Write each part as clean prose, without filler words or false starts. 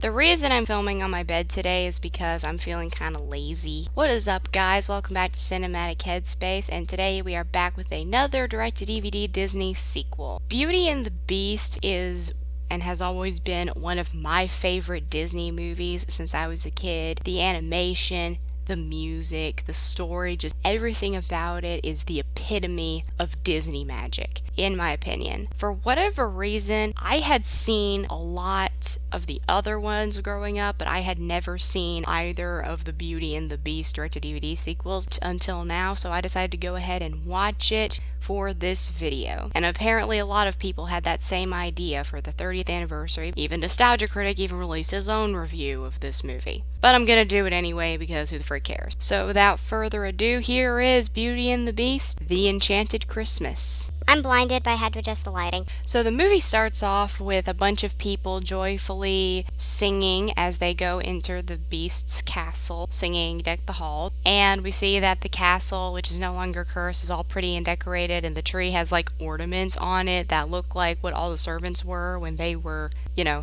The reason I'm filming on my bed today is because I'm feeling kind of lazy. What is up, guys? Welcome back to Cinematic Headspace, and today we are back with another direct-to-DVD Disney sequel. Beauty and the Beast is and has always been one of my favorite Disney movies since I was a kid. The animation, the music, the story, just everything about it is the epitome of Disney magic, in my opinion. For whatever reason, I had seen a lot of the other ones growing up, but I had never seen either of the Beauty and the Beast direct-to-DVD sequels until now, so I decided to go ahead and watch it for this video. And apparently a lot of people had that same idea for the 30th anniversary. Even Nostalgia Critic even released his own review of this movie. But I'm gonna do it anyway because who the frick cares? So without further ado, here is Beauty and the Beast, The Enchanted Christmas. I'm blinded, but I had to adjust the lighting. So the movie starts off with a bunch of people joyfully singing as they go enter the Beast's castle, singing Deck the Hall. And we see that the castle, which is no longer cursed, is all pretty and decorated, and the tree has like ornaments on it that look like what all the servants were when they were,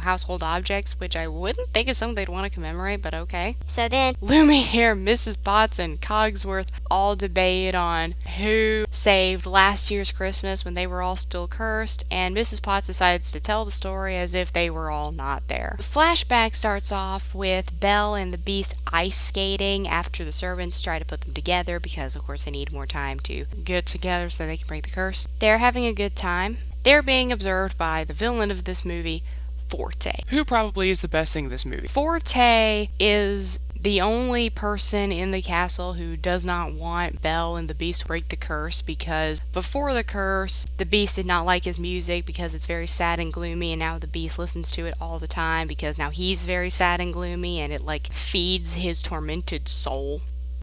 household objects, which I wouldn't think is something they'd want to commemorate, but okay. So then, Lumiere, Mrs. Potts, and Cogsworth all debate on who saved last year's Christmas when they were all still cursed, and Mrs. Potts decides to tell the story as if they were all not there. The flashback starts off with Belle and the Beast ice skating after the servants try to put them together because, of course, they need more time to get together so they can break the curse. They're having a good time. They're being observed by the villain of this movie, Forte. Who probably is the best thing in this movie? Forte is the only person in the castle who does not want Belle and the Beast to break the curse, because before the curse, the Beast did not like his music because it's very sad and gloomy, and now the Beast listens to it all the time because now he's very sad and gloomy and it feeds his tormented soul.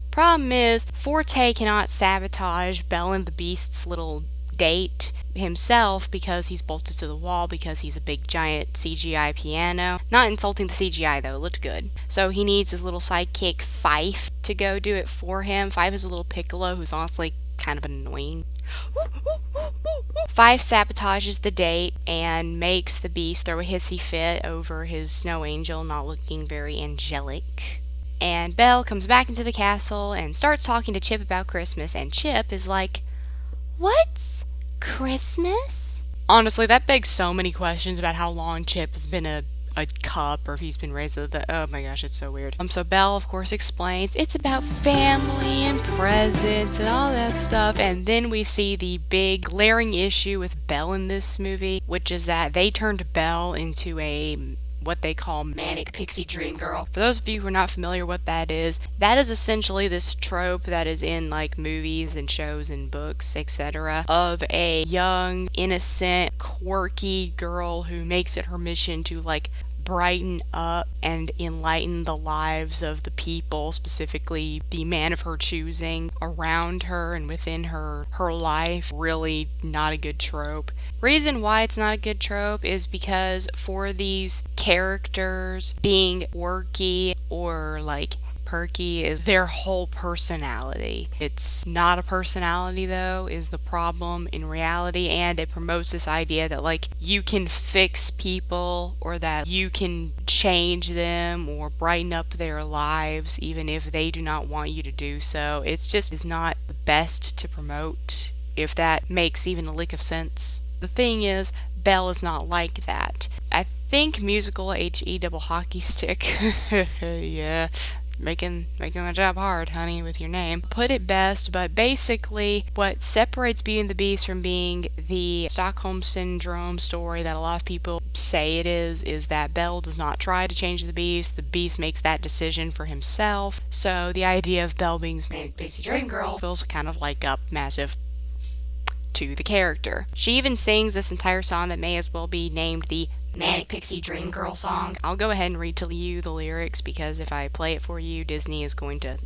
Problem is, Forte cannot sabotage Belle and the Beast's little date himself because he's bolted to the wall because he's a big giant CGI piano. Not insulting the CGI though, it looked good. So he needs his little sidekick Fife to go do it for him. Fife is a little piccolo who's honestly kind of annoying. Fife sabotages the date and makes the Beast throw a hissy fit over his snow angel not looking very angelic. And Belle comes back into the castle and starts talking to Chip about Christmas, and Chip is like, "What's Christmas?" Honestly, that begs so many questions about how long Chip has been a cup, or if he's been raised as oh my gosh, it's so weird. So Belle, of course, explains it's about family and presents and all that stuff, and then we see the big glaring issue with Belle in this movie, which is that they turned Belle into what they call manic pixie dream girl. For those of you who are not familiar what that is essentially this trope that is in movies and shows and books, etc., of a young, innocent, quirky girl who makes it her mission to brighten up and enlighten the lives of the people, specifically the man of her choosing, around her and within her life. Really not a good trope. Reason why it's not a good trope is because for these characters, being quirky or perky is their whole personality. It's not a personality though, is the problem in reality, and it promotes this idea that you can fix people or that you can change them or brighten up their lives even if they do not want you to do so. It's not the best to promote, if that makes even a lick of sense. The thing is, Belle is not like that. I think musical HE double hockey stick yeah, making my job hard, honey, with your name, put it best. But basically what separates Beauty and the Beast from being the Stockholm Syndrome story that a lot of people say it is that Belle does not try to change the Beast makes that decision for himself. So the idea of Belle being this manic pixie dream girl feels kind of like a massive to the character. She even sings this entire song that may as well be named the Manic Pixie Dream Girl song. I'll go ahead and read to you the lyrics because if I play it for you, Disney is going to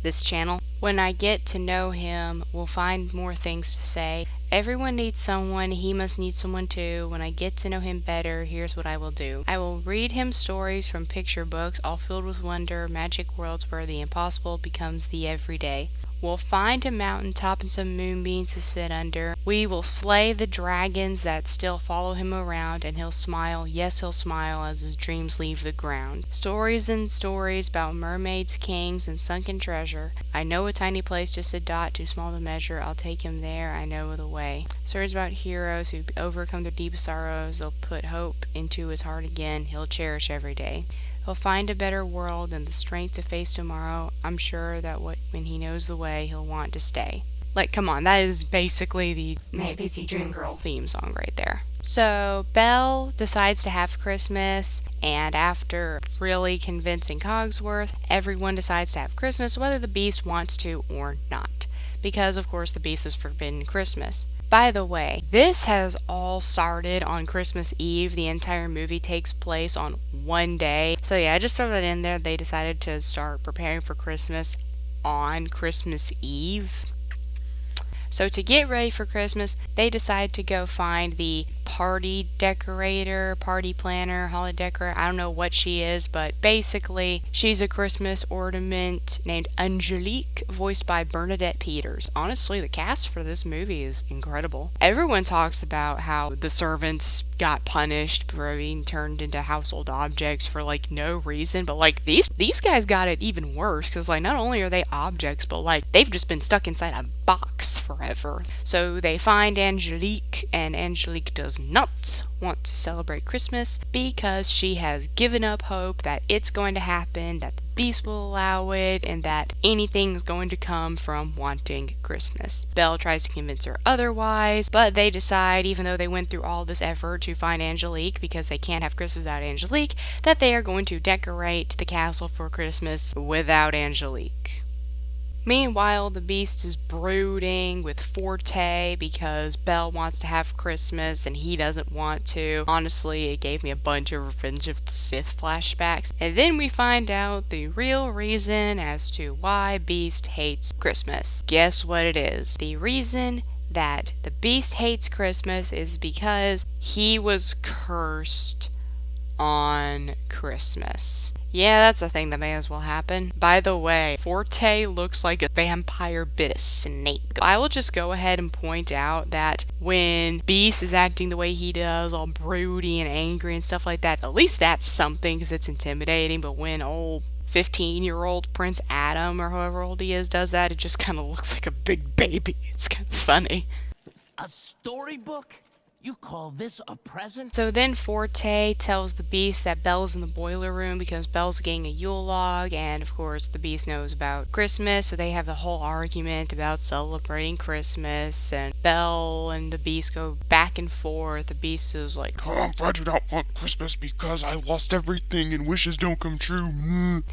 this channel. When I get to know him, we'll find more things to say. Everyone needs someone, he must need someone too. When I get to know him better, here's what I will do. I will read him stories from picture books, all filled with wonder, magic worlds where the impossible becomes the everyday. We'll find a mountaintop and some moonbeams to sit under. We will slay the dragons that still follow him around, and he'll smile, yes, he'll smile as his dreams leave the ground. Stories and stories about mermaids, kings, and sunken treasure. I know a tiny place, just a dot, too small to measure. I'll take him there, I know the way. Stories about heroes who overcome their deep sorrows. They'll put hope into his heart again. He'll cherish every day. He'll find a better world and the strength to face tomorrow. I'm sure that when he knows the way, he'll want to stay. Like, come on, that is basically the Pixie Dream Girl theme song right there. So, Belle decides to have Christmas, and after really convincing Cogsworth, everyone decides to have Christmas, whether the Beast wants to or not. Because, of course, the Beast has forbidden Christmas. By the way, this has all started on Christmas Eve. The entire movie takes place on one day. So yeah, I just throw that in there. They decided to start preparing for Christmas on Christmas Eve. So to get ready for Christmas, they decide to go find the party decorator, party planner, holiday decorator. I don't know what she is, but basically she's a Christmas ornament named Angelique, voiced by Bernadette Peters. Honestly, the cast for this movie is incredible. Everyone talks about how the servants got punished for being turned into household objects for like no reason, but like these guys got it even worse, because like not only are they objects, but like they've just been stuck inside a box forever. So they find Angelique, and Angelique does not want to celebrate Christmas because she has given up hope that it's going to happen, that the Beast will allow it, and that anything's going to come from wanting Christmas. Belle tries to convince her otherwise, but they decide, even though they went through all this effort to find Angelique, because they can't have Christmas without Angelique, that they are going to decorate the castle for Christmas without Angelique. Meanwhile, the Beast is brooding with Forte because Belle wants to have Christmas and he doesn't want to. Honestly, it gave me a bunch of Revenge of the Sith flashbacks. And then we find out the real reason as to why Beast hates Christmas. Guess what it is? The reason that the Beast hates Christmas is because he was cursed on Christmas. Yeah, that's a thing that may as well happen. By the way, Forte looks like a vampire bit of snake. I will just go ahead and point out that when Beast is acting the way he does, all broody and angry and stuff like that, at least that's something because it's intimidating, but when old 15-year-old Prince Adam, or however old he is, does that, it just kind of looks like a big baby. It's kind of funny. A storybook? You call this a present? So then Forte tells the Beast that Belle's in the boiler room because Belle's getting a Yule log, and of course the Beast knows about Christmas, so they have a whole argument about celebrating Christmas, and Belle and the Beast go back and forth. The Beast is like, "Oh, I'm glad you don't want Christmas because I lost everything and wishes don't come true."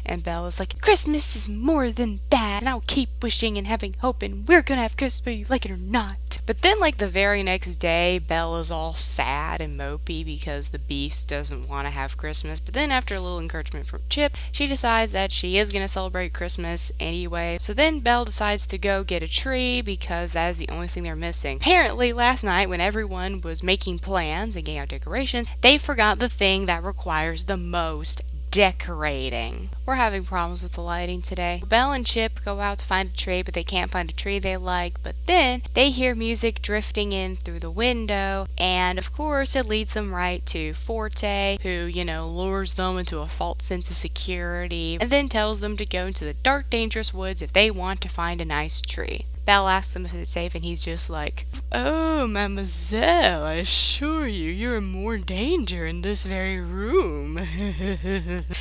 And Belle is like, Christmas is more than that, and I'll keep wishing and having hope, and we're gonna have Christmas whether you like it or not. But then like the very next day, Belle is all sad and mopey because the Beast doesn't want to have Christmas. But then after a little encouragement from Chip, she decides that she is going to celebrate Christmas anyway. So then Belle decides to go get a tree because that is the only thing they're missing. Apparently last night when everyone was making plans and getting out decorations, they forgot the thing that requires the most decorating. We're having problems with the lighting today. Belle and Chip go out to find a tree, but they can't find a tree they like. But then they hear music drifting in through the window, and of course it leads them right to Forte, who, lures them into a false sense of security, and then tells them to go into the dark, dangerous woods if they want to find a nice tree. Belle asks him if it's safe, and he's just like, "Oh, mademoiselle, I assure you, you're in more danger in this very room."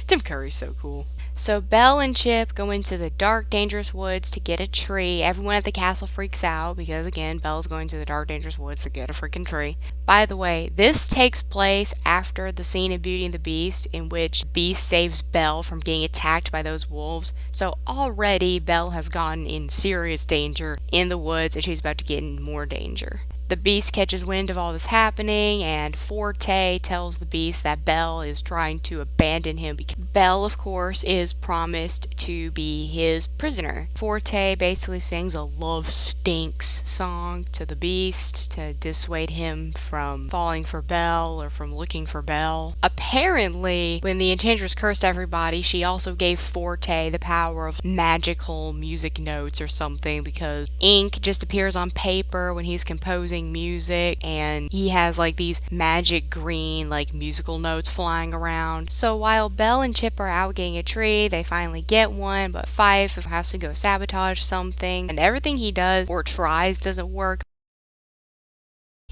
Tim Curry's so cool. So Belle and Chip go into the dark, dangerous woods to get a tree. Everyone at the castle freaks out because, again, Belle's going to the dark, dangerous woods to get a freaking tree. By the way, this takes place after the scene in Beauty and the Beast in which Beast saves Belle from getting attacked by those wolves. So already Belle has gotten in serious danger in the woods, and she's about to get in more danger. The Beast catches wind of all this happening, and Forte tells the Beast that Belle is trying to abandon him because Belle, of course, is promised to be his prisoner. Forte basically sings a love stinks song to the Beast to dissuade him from falling for Belle or from looking for Belle. Apparently, when the Enchantress cursed everybody, she also gave Forte the power of magical music notes or something, because ink just appears on paper when he's composing music, and he has like these magic green like musical notes flying around. So while Belle and Chip are out getting a tree, they finally get one, but Fife has to go sabotage something, and everything he does or tries doesn't work.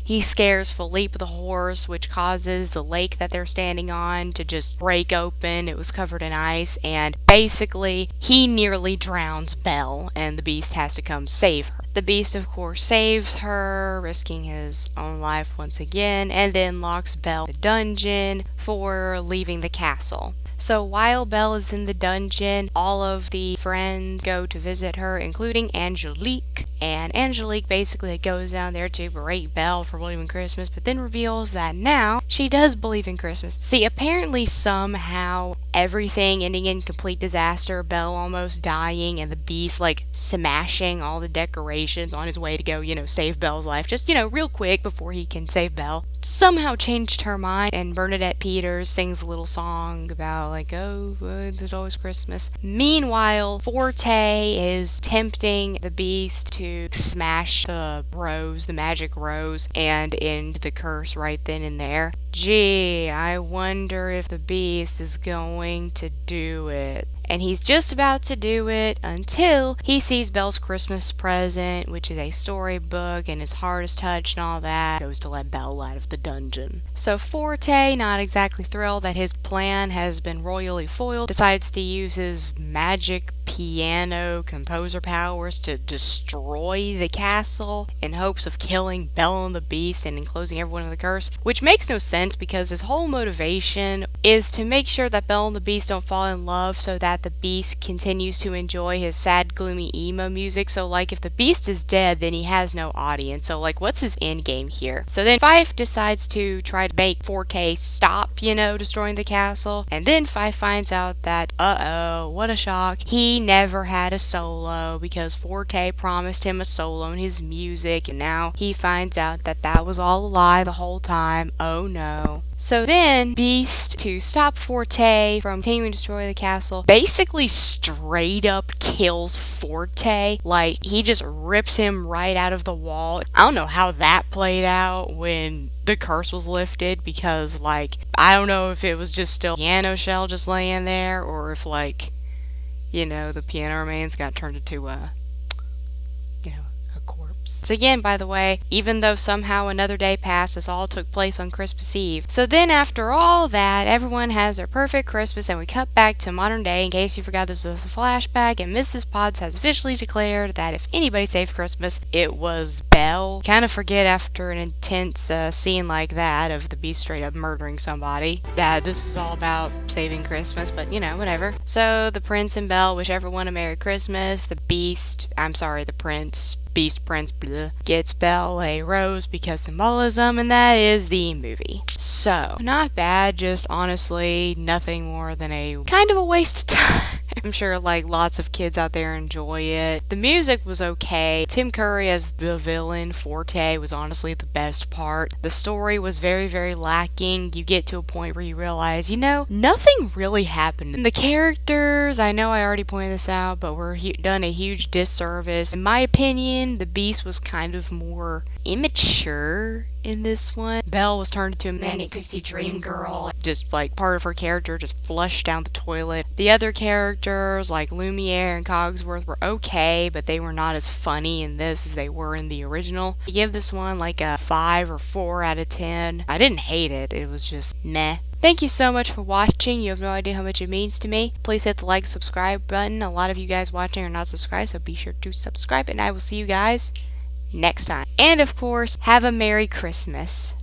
He scares Philippe the horse, which causes the lake that they're standing on to just break open. It was covered in ice, and basically he nearly drowns Belle, and the Beast has to come save her. The Beast, of course, saves her, risking his own life once again, and then locks Belle in the dungeon for leaving the castle. So while Belle is in the dungeon, all of the friends go to visit her, including Angelique. And Angelique basically goes down there to berate Belle for believing Christmas, but then reveals that now she does believe in Christmas. See, apparently somehow everything ending in complete disaster, Belle almost dying, and the Beast like smashing all the decorations on his way to go, save Belle's life, just, real quick before he can save Belle, somehow changed her mind, and Bernadette Peters sings a little song about like, oh, there's always Christmas. Meanwhile, Forte is tempting the Beast to smash the rose, the magic rose, and end the curse right then and there. Gee, I wonder if the Beast is going to do it. And he's just about to do it until he sees Belle's Christmas present, which is a storybook, and his heart is touched and all that. Goes to let Belle out of the dungeon. So Forte, not exactly thrilled that his plan has been royally foiled, decides to use his magic piano composer powers to destroy the castle in hopes of killing Belle and the Beast and enclosing everyone in the curse, which makes no sense because his whole motivation is to make sure that Belle and the Beast don't fall in love so that the Beast continues to enjoy his sad, gloomy emo music. So like if the Beast is dead, then he has no audience. So like what's his end game here? So then Fife decides to try to make Forte stop, destroying the castle. And then Fife finds out that, what a shock, he never had a solo because Forte promised him a solo in his music, and now he finds out that that was all a lie the whole time. Oh no. So then, Beast, to stop Forte from continuing to destroy the castle, basically straight up kills Forte. Like, he just rips him right out of the wall. I don't know how that played out when the curse was lifted, because, I don't know if it was just still piano shell just laying there, or if, the piano remains got turned into a corpse. Again, by the way, even though somehow another day passed, this all took place on Christmas Eve. So then after all that, everyone has their perfect Christmas, and we cut back to modern day. In case you forgot, this was a flashback, and Mrs. Potts has officially declared that if anybody saved Christmas, it was Belle. Kind of forget after an intense scene like that of the Beast straight up murdering somebody that this was all about saving Christmas, but whatever. So the Prince and Belle wish everyone a Merry Christmas. The Prince gets Belle a rose because symbolism, and that is the movie. So, not bad, just honestly nothing more than a kind of a waste of time. I'm sure lots of kids out there enjoy it. The music was okay. Tim Curry as the villain, Forte, was honestly the best part. The story was very, very lacking. You get to a point where you realize, nothing really happened. And the characters, I know I already pointed this out, but were done a huge disservice. In my opinion, the Beast was kind of more immature in this one. Belle was turned into a manic pixie dream girl. Just part of her character just flushed down the toilet. The other characters like Lumiere and Cogsworth were okay, but they were not as funny in this as they were in the original. I give this one a 5 or 4 out of 10. I didn't hate it. It was just meh. Thank you so much for watching. You have no idea how much it means to me. Please hit the like, subscribe button. A lot of you guys watching are not subscribed, so be sure to subscribe, and I will see you guys next time. And of course, have a Merry Christmas.